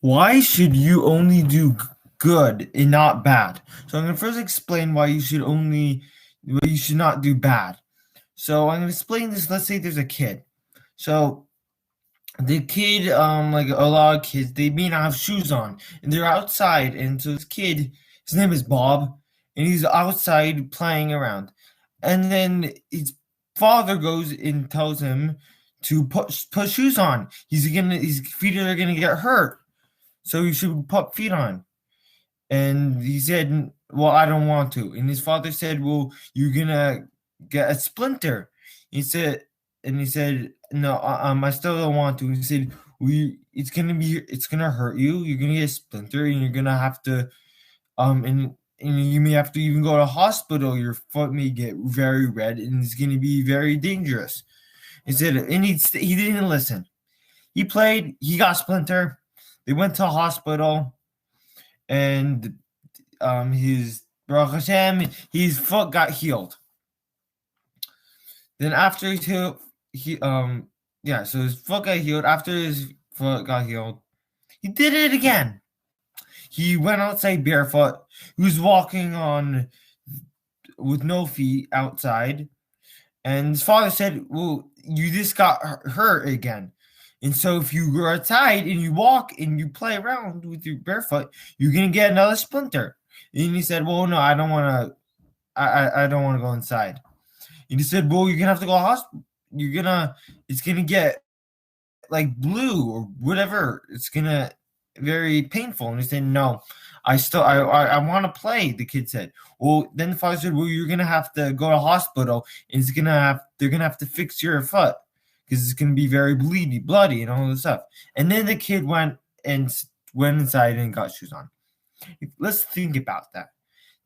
Why should you only do good and not bad? So I'm going to first explain why you should not do bad. So I'm going to explain this. Let's say there's a kid. So the kid, like a lot of kids, they may not have shoes on and they're outside. And so this kid, his name is Bob, and he's outside playing around. And then his father goes and tells him to put shoes on. His feet are gonna get hurt, so you should put feet on. And he said, well, I don't want to. And his father said, well, you're gonna get a splinter. He said, no, I still don't want to. He said, it's gonna hurt you. You're gonna get a splinter, and you're gonna have to, and you may have to even go to hospital. Your foot may get very red, and it's gonna be very dangerous. He said, and he didn't listen. He played. He got splinter. They went to hospital, and his Baruch Hashem, his foot got healed. Then after so his foot got healed. After his foot got healed, he did it again. He went outside barefoot. He was walking on with no feet outside, and his father said, "Well, you just got hurt again." And so if you go outside and you walk and you play around with your barefoot, you're gonna get another splinter. And he said, well, no, I don't want to. I don't want to go inside. And he said, well, you're gonna have to go to hospital. It's gonna get like blue or whatever. It's gonna very painful. And he said, no, I want to play. The kid said. Well, then the father said, well, you're gonna have to go to hospital, and they're gonna have to fix your foot because it's gonna be very bloody, and all this stuff. And then the kid went inside and got shoes on. Let's think about that.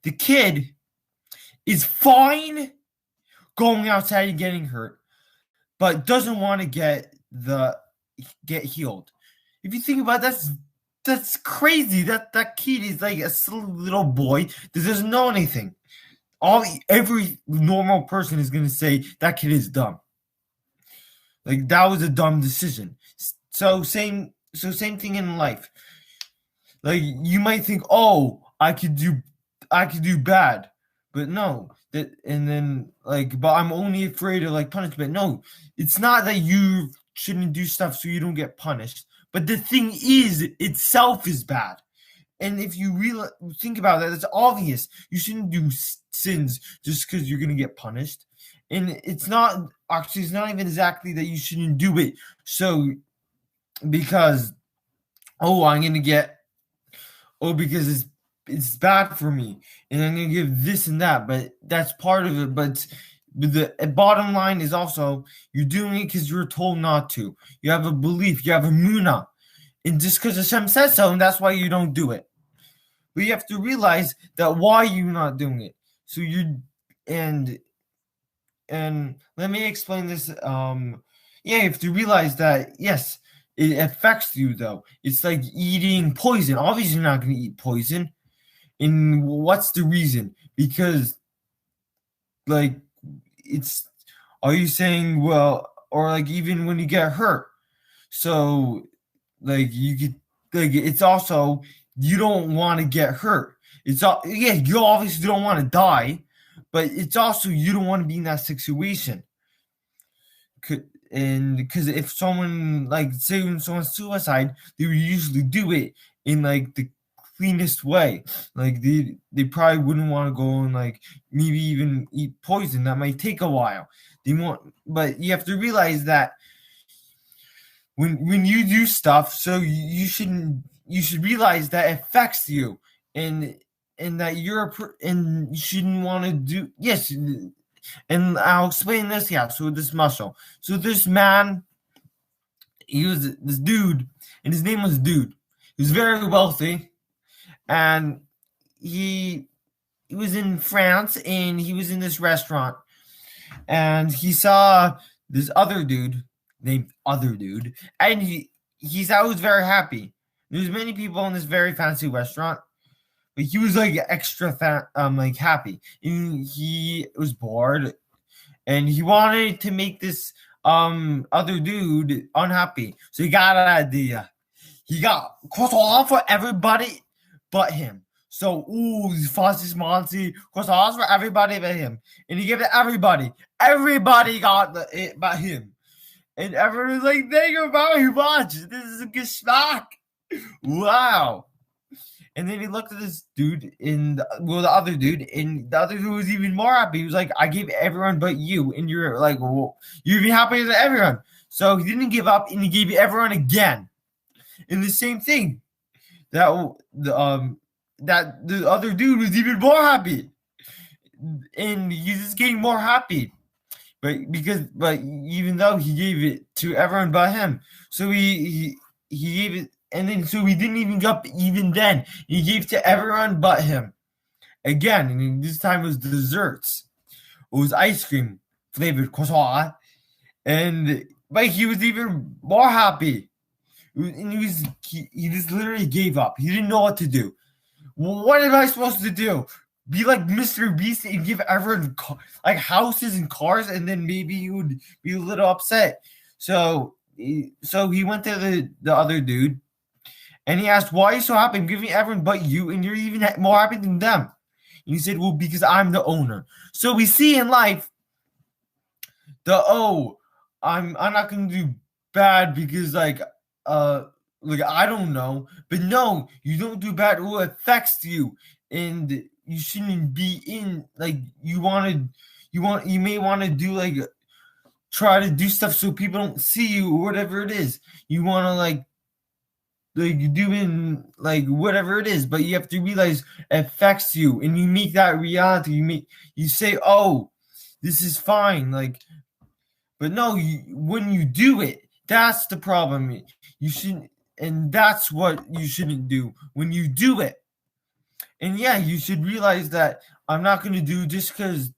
The kid is fine going outside and getting hurt, but doesn't want to get healed. If you think about it, that's crazy. That kid is like a silly little boy that doesn't know anything. Every normal person is gonna say that kid is dumb. Like that was a dumb decision. Same thing in life. Like you might think, oh, I could do bad, but no. But I'm only afraid of like punishment. No, it's not that you shouldn't do stuff so you don't get punished. But the thing is, itself is bad. And if you really think about that, it's obvious. You shouldn't do sins just because you're gonna get punished. And it's not even exactly that you shouldn't do it. So because I'm gonna get because it's bad for me, and I'm gonna give this and that, but that's part of it. But the bottom line is also you're doing it because you're told not to. You have a belief, you have a muna, and just because Hashem says so, and that's why you don't do it. But you have to realize that why you're not doing it. So and let me explain this. You have to realize that yes, it affects you though. It's like eating poison. Obviously, you're not going to eat poison. And what's the reason? Because, like, are you saying, well, or like even when you get hurt? So, like, it's also, you don't want to get hurt. You obviously don't want to die, but it's also, you don't want to be in that situation. And because if someone say when someone's suicide, they would usually do it in like the cleanest way. Like they probably wouldn't want to go and like maybe even eat poison. That might take a while. But you have to realize that when you do stuff, so you should realize that it affects you, and that and you shouldn't want to do yes. And I'll explain this. Yeah, so this muscle. So this man, he was this dude, and his name was Dude. He was very wealthy, and he was in France, and he was in this restaurant, and he saw this other dude named Other Dude, and he thought was very happy. There's many people in this very fancy restaurant, but he was like extra happy. And he was bored, and he wanted to make this other dude unhappy. So he got an idea. he got croissants for everybody but him. So, Fausti's Monty, croissants for everybody but him. And he gave it to everybody. Everybody got it but him. And everyone was like, thank you very much. This is a good snack. Wow. And then he looked at this dude the other dude, and the other dude was even more happy. He was like, I gave everyone but you. And you're like, well, you'd be happy than everyone. So he didn't give up, and he gave everyone again. And the same thing. That the other dude was even more happy. And he's just getting more happy. But even though he gave it to everyone but him. So he gave it. And then, so he didn't even get up even then. He gave to everyone but him. Again, and this time it was desserts. It was ice cream flavored croissant. But he was even more happy. And he just literally gave up. He didn't know what to do. Well, what am I supposed to do? Be like Mr. Beast and give everyone like houses and cars, and then maybe he would be a little upset. So he went to the other dude. And he asked, why are you so happy? I'm giving everyone but you, and you're even more happy than them. And he said, well, because I'm the owner. So we see in life I'm not going to do bad because like I don't know. But no, you don't do bad. It affects you. And you shouldn't be in, like, you may want to do, like, try to do stuff so people don't see you or whatever it is. You want to, like doing like whatever it is, but you have to realize it affects you, and you make that reality. You say, oh, this is fine, like, but no, when you do it, that's the problem. You shouldn't, and that's what you shouldn't do when you do it. And yeah, you should realize that I'm not going to do just because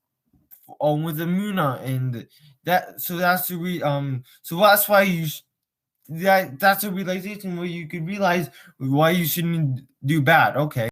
with Amuna, and that, so that's the so that's why that's a realization where you could realize why you shouldn't do bad. Okay.